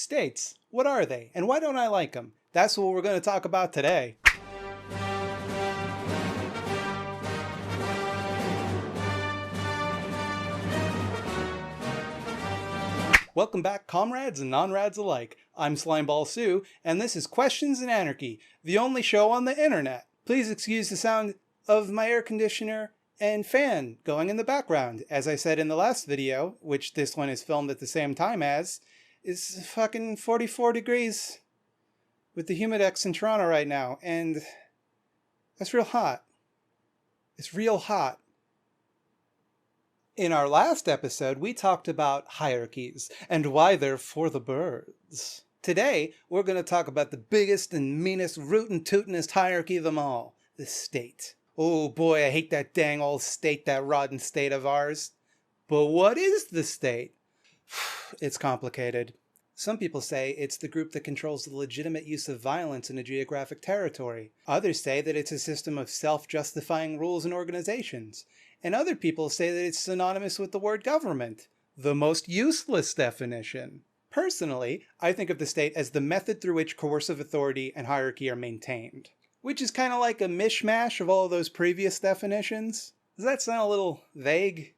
States, what are they, and why don't I like them? That's what we're going to talk about today. Welcome back, comrades and non-rads alike. I'm Slimeball Sue, and this is Questions and Anarchy, the only show on the internet. Please excuse the sound of my air conditioner and fan going in the background. As I said in the last video, which this one is filmed at the same time as, it's fucking 44 degrees with the humidex in Toronto right now, and that's real hot. It's real hot. In our last episode, we talked about hierarchies and why they're for the birds. Today, we're going to talk about the biggest and meanest, rootin' tootin'est hierarchy of them all, the state. Oh boy, I hate that dang old state, that rotten state of ours. But what is the state? It's complicated. Some people say it's the group that controls the legitimate use of violence in a geographic territory. Others say that it's a system of self-justifying rules and organizations. And other people say that it's synonymous with the word government, the most useless definition. Personally, I think of the state as the method through which coercive authority and hierarchy are maintained, which is kind of like a mishmash of all of those previous definitions. Does that sound a little vague?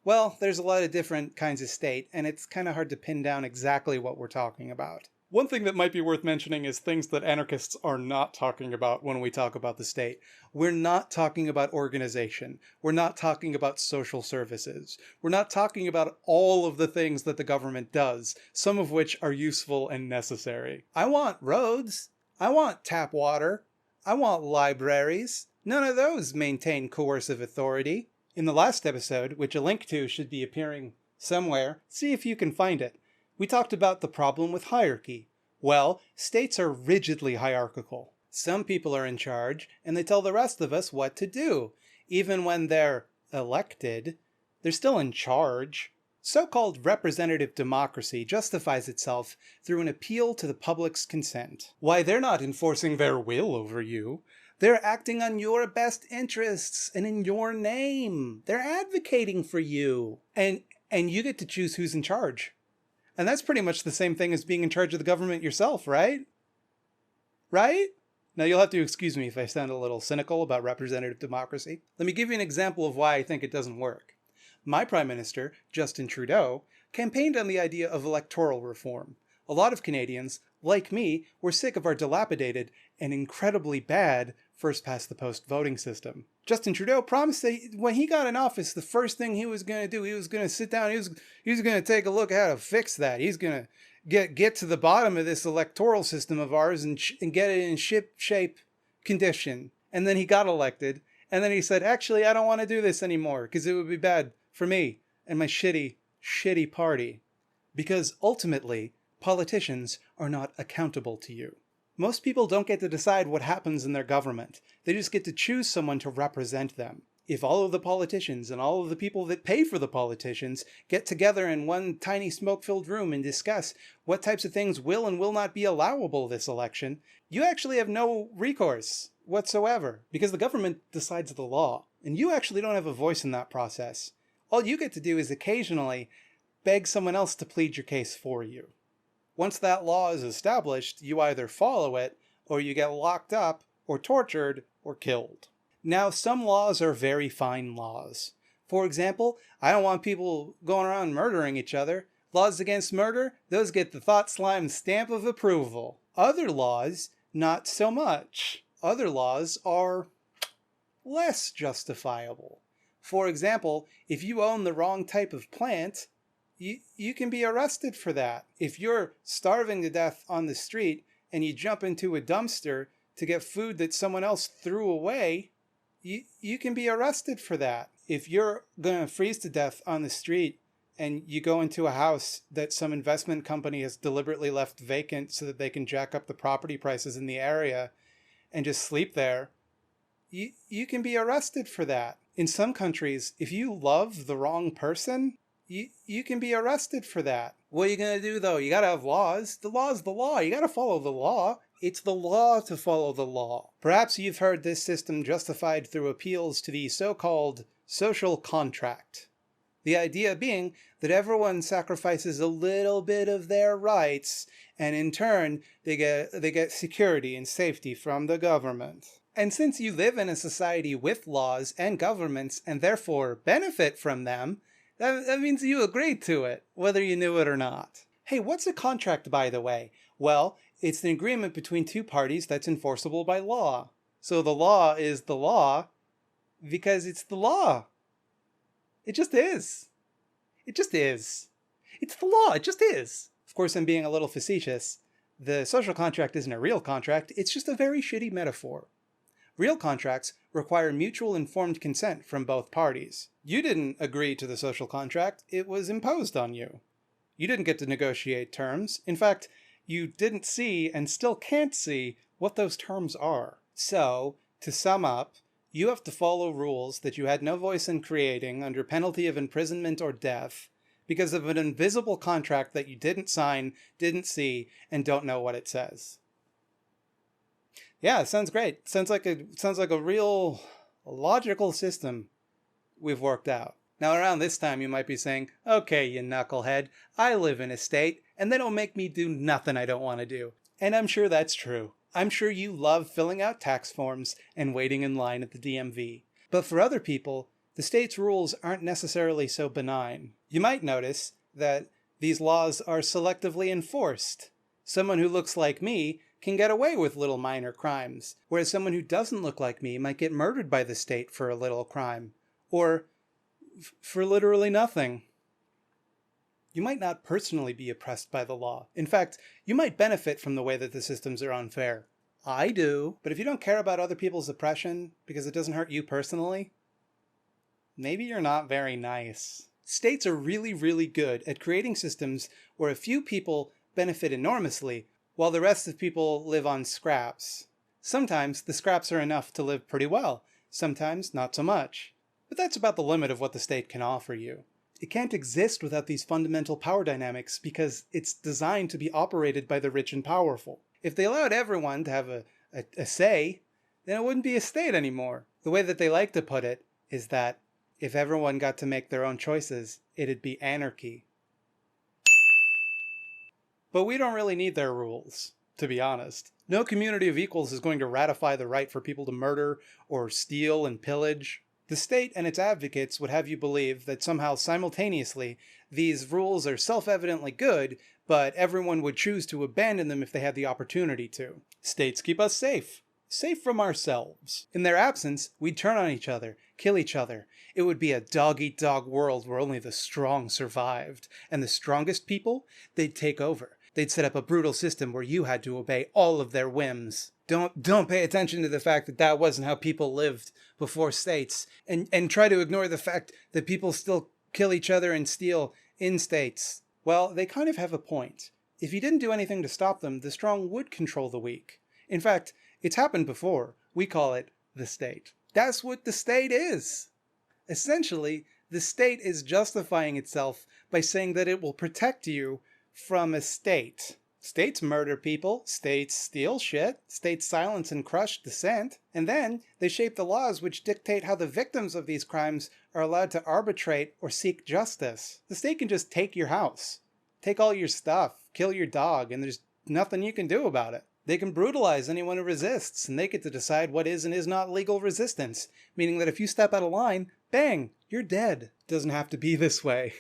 Well, there's a lot of different kinds of state, and it's kind of hard to pin down exactly what we're talking about. One thing that might be worth mentioning is things that anarchists are not talking about when we talk about the state. We're not talking about organization. We're not talking about social services. We're not talking about all of the things that the government does, some of which are useful and necessary. I want roads. I want tap water. I want libraries. None of those maintain coercive authority. In the last episode, which a link to should be appearing somewhere, see if you can find it, we talked about the problem with hierarchy. Well, states are rigidly hierarchical. Some people are in charge, and they tell the rest of us what to do. Even when they're elected, they're still in charge. So-called representative democracy justifies itself through an appeal to the public's consent. Why, they're not enforcing their will over you. They're acting on your best interests and in your name. They're advocating for you. And you get to choose who's in charge. And that's pretty much the same thing as being in charge of the government yourself, right? Right? Now you'll have to excuse me if I sound a little cynical about representative democracy. Let me give you an example of why I think it doesn't work. My Prime Minister, Justin Trudeau, campaigned on the idea of electoral reform. A lot of Canadians, like me, were sick of our dilapidated and incredibly bad first-past-the-post voting system. Justin Trudeau promised that when he got in office, the first thing he was going to do, he was going to sit down, he was going to take a look at how to fix that. He's going to get to the bottom of this electoral system of ours and get it in ship-shape condition. And then he got elected, and then he said, actually, I don't want to do this anymore because it would be bad for me and my shitty party. Because ultimately, politicians are not accountable to you. Most people don't get to decide what happens in their government. They just get to choose someone to represent them. If all of the politicians and all of the people that pay for the politicians get together in one tiny smoke-filled room and discuss what types of things will and will not be allowable this election, you actually have no recourse whatsoever because the government decides the law. And you actually don't have a voice in that process. All you get to do is occasionally beg someone else to plead your case for you. Once that law is established, you either follow it, or you get locked up, or tortured, or killed. Now, some laws are very fine laws. For example, I don't want people going around murdering each other. Laws against murder, those get the thought slime stamp of approval. Other laws, not so much. Other laws are less justifiable. For example, if you own the wrong type of plant, you can be arrested for that. If you're starving to death on the street and you jump into a dumpster to get food that someone else threw away, you can be arrested for that. If you're going to freeze to death on the street and you go into a house that some investment company has deliberately left vacant so that they can jack up the property prices in the area and just sleep there, you can be arrested for that. In some countries, if you love the wrong person, you can be arrested for that. What are you going to do, though? You got to have laws. The law is the law. You got to follow the law. It's the law to follow the law. Perhaps you've heard this system justified through appeals to the so-called social contract. The idea being that everyone sacrifices a little bit of their rights, and in turn, they get security and safety from the government. And since you live in a society with laws and governments, and therefore benefit from them, that means you agreed to it, whether you knew it or not. Hey, what's a contract, by the way? Well, it's an agreement between two parties that's enforceable by law. So the law is the law because it's the law. It just is. It just is. It's the law. It just is. Of course, I'm being a little facetious. The social contract isn't a real contract. It's just a very shitty metaphor. Real contracts require mutual informed consent from both parties. You didn't agree to the social contract. It was imposed on you. You didn't get to negotiate terms. In fact, you didn't see and still can't see what those terms are. So, to sum up, you have to follow rules that you had no voice in creating under penalty of imprisonment or death because of an invisible contract that you didn't sign, didn't see, and don't know what it says. Yeah, it sounds great. Sounds like a real logical system we've worked out. Now around this time you might be saying, okay, you knucklehead, I live in a state and they don't make me do nothing I don't want to do. And I'm sure that's true. I'm sure you love filling out tax forms and waiting in line at the DMV. But for other people, the state's rules aren't necessarily so benign. You might notice that these laws are selectively enforced. Someone who looks like me can get away with little minor crimes, whereas someone who doesn't look like me might get murdered by the state for a little crime, or for literally nothing. You might not personally be oppressed by the law. In fact, you might benefit from the way that the systems are unfair. I do, but if you don't care about other people's oppression because it doesn't hurt you personally, maybe you're not very nice. States are really, really good at creating systems where a few people benefit enormously while the rest of people live on scraps. Sometimes the scraps are enough to live pretty well, sometimes not so much. But that's about the limit of what the state can offer you. It can't exist without these fundamental power dynamics because it's designed to be operated by the rich and powerful. If they allowed everyone to have a say, then it wouldn't be a state anymore. The way that they like to put it is that if everyone got to make their own choices, it'd be anarchy. But we don't really need their rules, to be honest. No community of equals is going to ratify the right for people to murder or steal and pillage. The state and its advocates would have you believe that somehow simultaneously these rules are self-evidently good, but everyone would choose to abandon them if they had the opportunity to. States keep us safe. Safe from ourselves. In their absence, we'd turn on each other, kill each other. It would be a dog-eat-dog world where only the strong survived. And the strongest people, they'd take over. They'd set up a brutal system where you had to obey all of their whims. Don't pay attention to the fact that that wasn't how people lived before states. And try to ignore the fact that people still kill each other and steal in states. Well, they kind of have a point. If you didn't do anything to stop them, the strong would control the weak. In fact, it's happened before. We call it the state. That's what the state is. Essentially, the state is justifying itself by saying that it will protect you from a state. States murder people, states steal shit, states silence and crush dissent, and then they shape the laws which dictate how the victims of these crimes are allowed to arbitrate or seek justice. The state can just take your house, take all your stuff, kill your dog, and there's nothing you can do about it. They can brutalize anyone who resists, and they get to decide what is and is not legal resistance, meaning that if you step out of line, bang, you're dead. It doesn't have to be this way.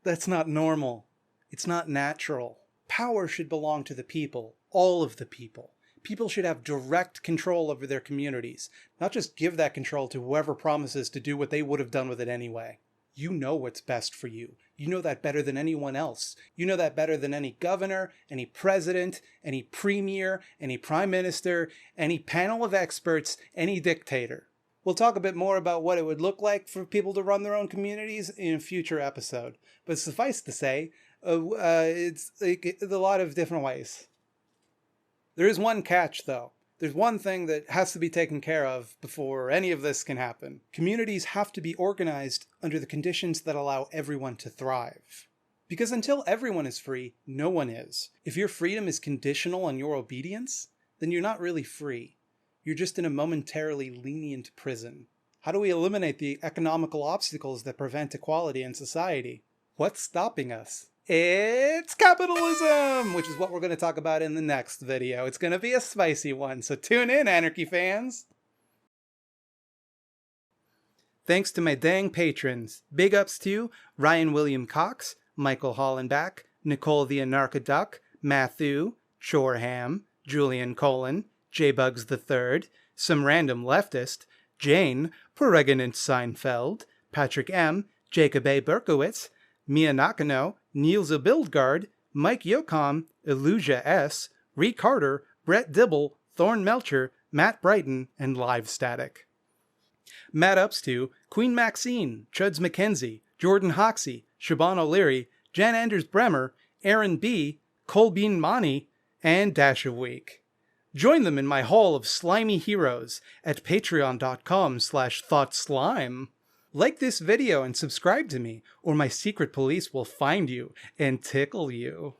That's not normal. It's not natural. Power should belong to the people, all of the people. People should have direct control over their communities, not just give that control to whoever promises to do what they would have done with it anyway. You know what's best for you. You know that better than anyone else. You know that better than any governor, any president, any premier, any prime minister, any panel of experts, any dictator. We'll talk a bit more about what it would look like for people to run their own communities in a future episode. But suffice to say, it's a lot of different ways. There is one catch, though. There's one thing that has to be taken care of before any of this can happen. Communities have to be organized under the conditions that allow everyone to thrive. Because until everyone is free, no one is. If your freedom is conditional on your obedience, then you're not really free. You're just in a momentarily lenient prison. How do we eliminate the economical obstacles that prevent equality in society? What's stopping us? It's capitalism, which is what we're going to talk about in the next video. It's going to be a spicy one, so tune in, Anarchy fans! Thanks to my dang patrons. Big ups to Ryan William Cox, Michael Hollenbach, Nicole the Anarchoduck, Matthew, Chorham, Julian Colin, J-Bugs III, Some Random Leftist, Jane, Peregrine Seinfeld, Patrick M., Jacob A. Berkowitz, Mia Nakano, Niels Bildgard, Mike Yocom, Illusia S., Ree Carter, Brett Dibble, Thorne Melcher, Matt Brighton, and Live Static. Mad ups to Queen Maxine, Chuds McKenzie, Jordan Hoxie, Siobhan O'Leary, Jan Anders Bremer, Aaron B., Colbean Mani, and Dash of Week. Join them in my hall of slimy heroes at patreon.com/thoughtslime. Like this video and subscribe to me, or my secret police will find you and tickle you.